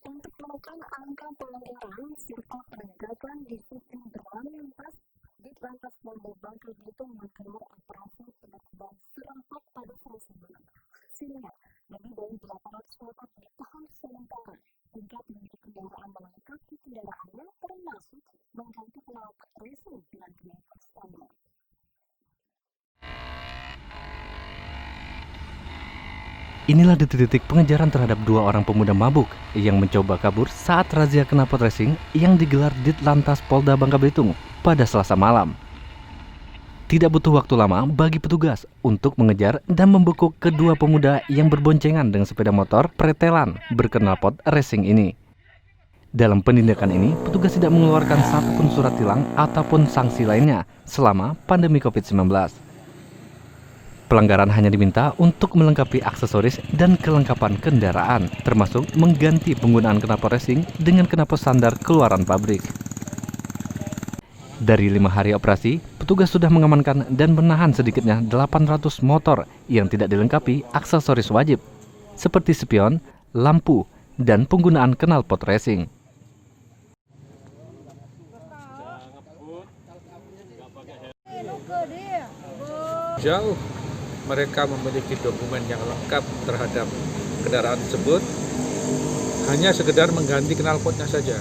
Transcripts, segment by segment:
Untuk menekan angka pelanggaran serta penegakan disiplin berlalu lintas, Ditlantas Polda Bangka Belitung menggelar operasi penertiban serentak pada Selasa malam. Hasilnya, lebih dari 800 motor ditahan sementara hingga penunjuk kendaraan melengkapi kendaraannya termasuk mengganti knalpot racing dengan vehicle standar. Inilah detik-detik pengejaran terhadap dua orang pemuda mabuk yang mencoba kabur saat razia knalpot racing yang digelar Ditlantas Polda Bangka Belitung pada Selasa malam. Tidak butuh waktu lama bagi petugas untuk mengejar dan membekuk kedua pemuda yang berboncengan dengan sepeda motor pretelan berknalpot racing ini. Dalam penindakan ini, petugas tidak mengeluarkan satupun surat tilang ataupun sanksi lainnya selama pandemi COVID-19. Pelanggaran hanya diminta untuk melengkapi aksesoris dan kelengkapan kendaraan, termasuk mengganti penggunaan knalpot racing dengan knalpot standar keluaran pabrik. Dari 5 hari operasi, petugas sudah mengamankan dan menahan sedikitnya 800 motor yang tidak dilengkapi aksesoris wajib, seperti spion, lampu, dan penggunaan knalpot racing. Jauh mereka memiliki dokumen yang lengkap terhadap kendaraan tersebut, hanya sekedar mengganti knalpotnya saja.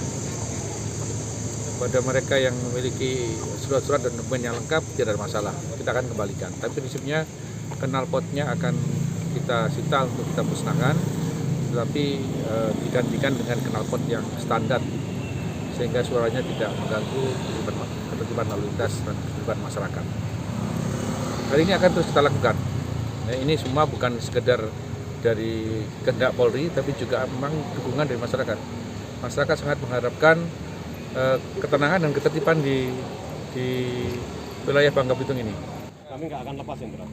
Pada mereka yang memiliki surat-surat dan dokumen yang lengkap tidak ada masalah, kita akan kembalikan. Tapi prinsipnya knalpotnya akan kita sita untuk kita musnahkan, tetapi digantikan dengan knalpot yang standar sehingga suaranya tidak mengganggu ketertiban lalu lintas dan ketertiban masyarakat. Hal ini akan terus kita lakukan. Nah, ini semua bukan sekedar dari kehendak Polri, tapi juga memang dukungan dari masyarakat. Masyarakat sangat mengharapkan ketenangan dan ketertiban di wilayah Bangka Belitung ini. Kami nggak akan lepas, Indra.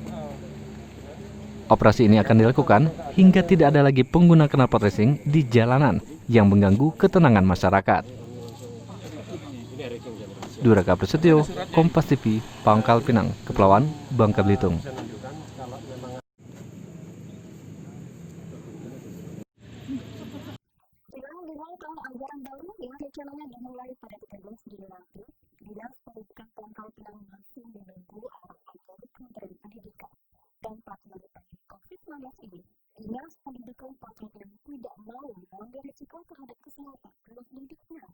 Operasi ini akan dilakukan hingga tidak ada lagi pengguna knalpot racing di jalanan yang mengganggu ketenangan masyarakat. Duraka Prasetyo, Kompas TV, Pangkal Pinang, Kepulauan Bangka Belitung. Jelang tahun ajaran baru yang rencananya dimulai pada 13 Juli nanti, Dinas Pendidikan Pangkal Pinang masih menunggu arahan dari Kementerian Pendidikan. Dan pada pandemi COVID-19 ini, Dinas Pendidikan Pangkal Pinang tidak mau mengambil risiko terhadap kesehatan anak didiknya.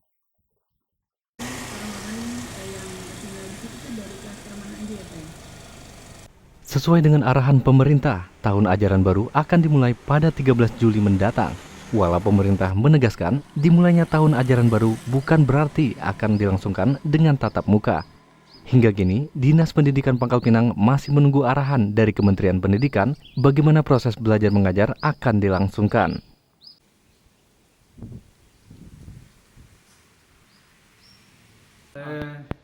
Sesuai dengan arahan pemerintah, tahun ajaran baru akan dimulai pada 13 Juli mendatang. Walau pemerintah menegaskan, dimulainya tahun ajaran baru bukan berarti akan dilangsungkan dengan tatap muka. Hingga kini, Dinas Pendidikan Pangkal Pinang masih menunggu arahan dari Kementerian Pendidikan bagaimana proses belajar mengajar akan dilangsungkan.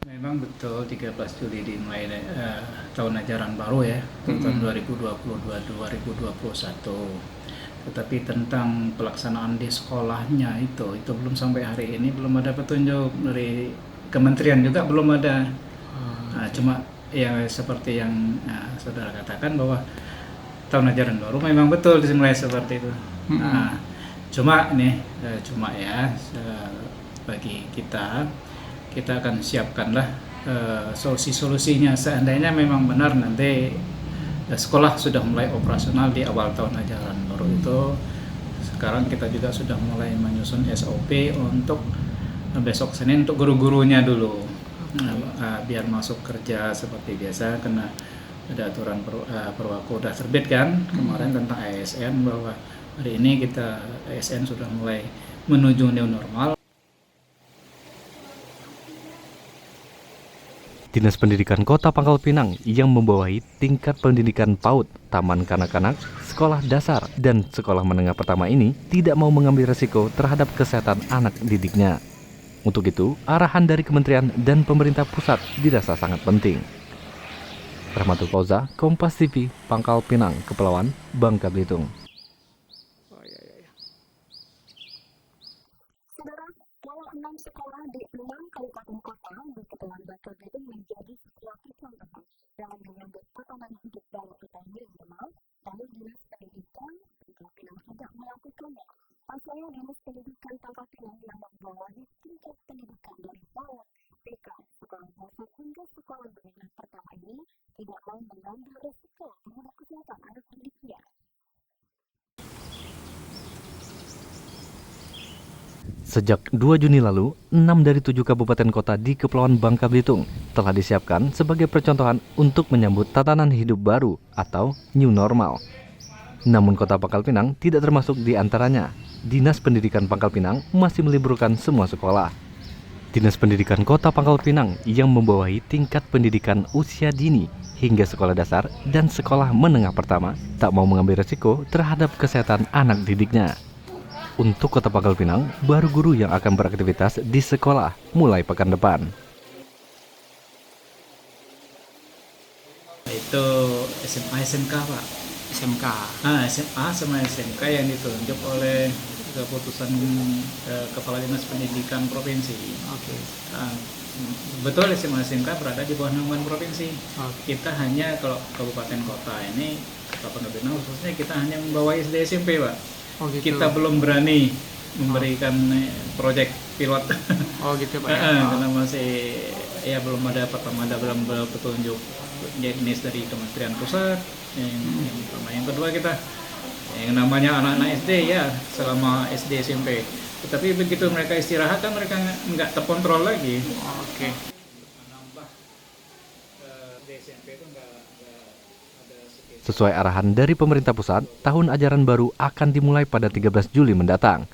Memang betul 13 Juli dimulai tahun ajaran baru ya, tahun 2022-2021. Tetapi tentang pelaksanaan di sekolahnya itu belum sampai hari ini belum ada petunjuk dari kementerian, juga belum ada. Cuma ya seperti yang saudara katakan bahwa tahun ajaran baru memang betul dimulai seperti itu. Cuma bagi kita akan siapkanlah solusi-solusinya seandainya memang benar nanti sekolah sudah mulai operasional di awal tahun ajaran baru itu. Sekarang kita juga sudah mulai menyusun SOP untuk besok Senin untuk guru-gurunya dulu, biar masuk kerja seperti biasa, karena ada aturan Perwako sudah terbit kan kemarin tentang ASN, bahwa hari ini kita ASN sudah mulai menuju new normal. Dinas Pendidikan Kota Pangkal Pinang yang membawahi tingkat pendidikan PAUD, taman kanak-kanak, sekolah dasar, dan sekolah menengah pertama ini tidak mau mengambil resiko terhadap kesehatan anak didiknya. Untuk itu, arahan dari kementerian dan pemerintah pusat dirasa sangat penting. Rahmatul Fauza, Kompas TV, Pangkal Pinang, Kepulauan Bangka Belitung. Saudara, walau 6 sekolah di 6 kabupaten kota di Kepulauan Bangka Belitung menjadi sesuatu contoh dalam menyambut tatanan hidup baru kita new normal, namun Dinas Pendidikan Bangka Pinang tidak melakukannya. Pasalnya Dinas Pendidikan Pangkal Pinang yang membawahi tingkat pendidikan dari PAUD, TK, sekolah dasar hingga sekolah menengah pertama ini tidak mau mengambil risiko terhadap kesehatan anak didiknya. Sejak 2 Juni lalu, 6 dari 7 kabupaten kota di Kepulauan Bangka Belitung telah disiapkan sebagai percontohan untuk menyambut tatanan hidup baru atau new normal. Namun Kota Pangkal Pinang tidak termasuk di antaranya. Dinas Pendidikan Pangkal Pinang masih meliburkan semua sekolah. Dinas Pendidikan Kota Pangkal Pinang yang membawahi tingkat pendidikan usia dini hingga sekolah dasar dan sekolah menengah pertama tak mau mengambil resiko terhadap kesehatan anak didiknya. Untuk Kota Pangkal Pinang, baru guru yang akan beraktivitas di sekolah mulai pekan depan. Itu SMA SMK Pak. SMK. SMA sama SMK yang ditunjuk oleh keputusan Kepala Dinas Pendidikan Provinsi. Oke. Betul SMA SMK berada di bawah naungan provinsi. Oke. Kita hanya kalau kabupaten kota ini, Kota Pangkal Pinang khususnya kita hanya membawa SD SMP Pak. Oh gitu. Kita belum berani memberikan proyek pilot. Oh gitu Pak. Ya. Karena masih ya belum ada belum petunjuk jenis dari Kementerian Pusat. Yang pertama, yang kedua kita yang namanya anak-anak SD ya selama SD SMP. Tetapi begitu mereka istirahat kan mereka nggak terkontrol lagi. Oke. Menambah di SMP itu nggak ada sekitar. Sesuai arahan dari pemerintah pusat, tahun ajaran baru akan dimulai pada 13 Juli mendatang.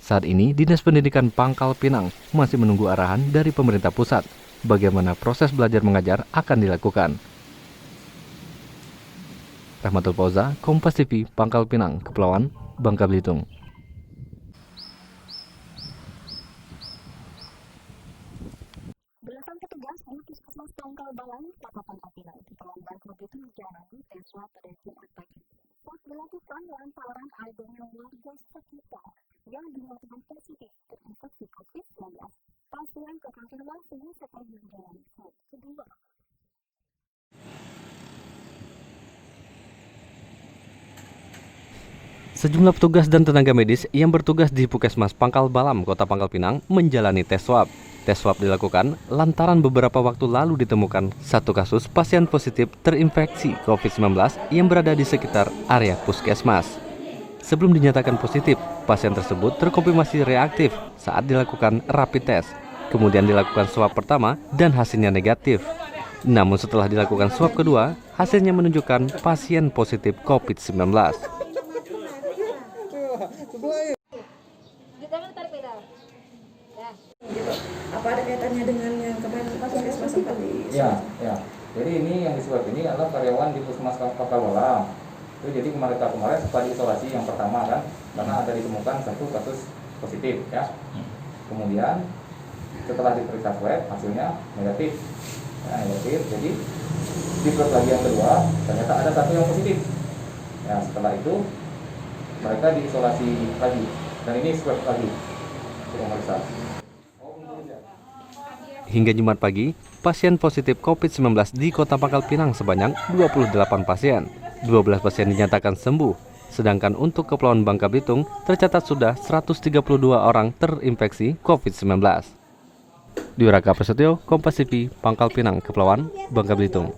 Saat ini, Dinas Pendidikan Pangkal Pinang masih menunggu arahan dari pemerintah pusat bagaimana proses belajar mengajar akan dilakukan. Rahmatul Fauza, Kompas TV, Pangkal Pinang, Kepulauan Bangka Belitung. Belasan petugas di Puskesmas Pangkal Balang, Kota Pangkal Pinang, Kepulauan Bangka Belitung menjalani tes swab pada Jumat pagi. Swab dilakukan lantaran adanya warga sekitar yang dinyatakan positif terinfeksi COVID-19. Pasien terkonfirmasi setelah menjalani swab kedua. Sejumlah petugas dan tenaga medis yang bertugas di Puskesmas Pangkal Balam, Kota Pangkal Pinang menjalani tes swab. Tes swab dilakukan lantaran beberapa waktu lalu ditemukan satu kasus pasien positif terinfeksi COVID-19 yang berada di sekitar area Puskesmas. Sebelum dinyatakan positif, pasien tersebut terkonfirmasi reaktif saat dilakukan rapid test. Kemudian dilakukan swab pertama dan hasilnya negatif. Namun setelah dilakukan swab kedua, hasilnya menunjukkan pasien positif COVID-19. Apa ada kaitannya dengan yang kemarin Puskesmas sempat di? Ya. Jadi ini yang disebut ini adalah karyawan di Puskesmas Pangkal Balam. Itu jadi kemarin setelah diisolasi yang pertama kan, karena ada ditemukan satu kasus positif ya. Kemudian setelah diperiksa swab hasilnya negatif. Ya, negatif. Jadi di swab lagi yang kedua ternyata ada satu yang positif. Ya, setelah itu mereka diisolasi lagi dan ini swab lagi untuk memeriksa. Hingga Jumat pagi, pasien positif COVID-19 di Kota Pangkal Pinang sebanyak 28 pasien. 12 pasien dinyatakan sembuh, sedangkan untuk Kepulauan Bangka Belitung tercatat sudah 132 orang terinfeksi COVID-19. Diuraka Prasetyo, Kompas TV, Pangkal Pinang, Kepulauan Bangka Belitung.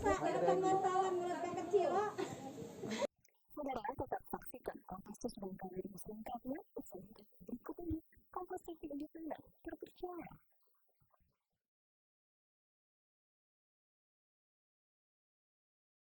Saudara tetap saksikan Kompas TV Bangka Belitung selengkapnya usai berikut ini. Kompas TV Independen terpercaya.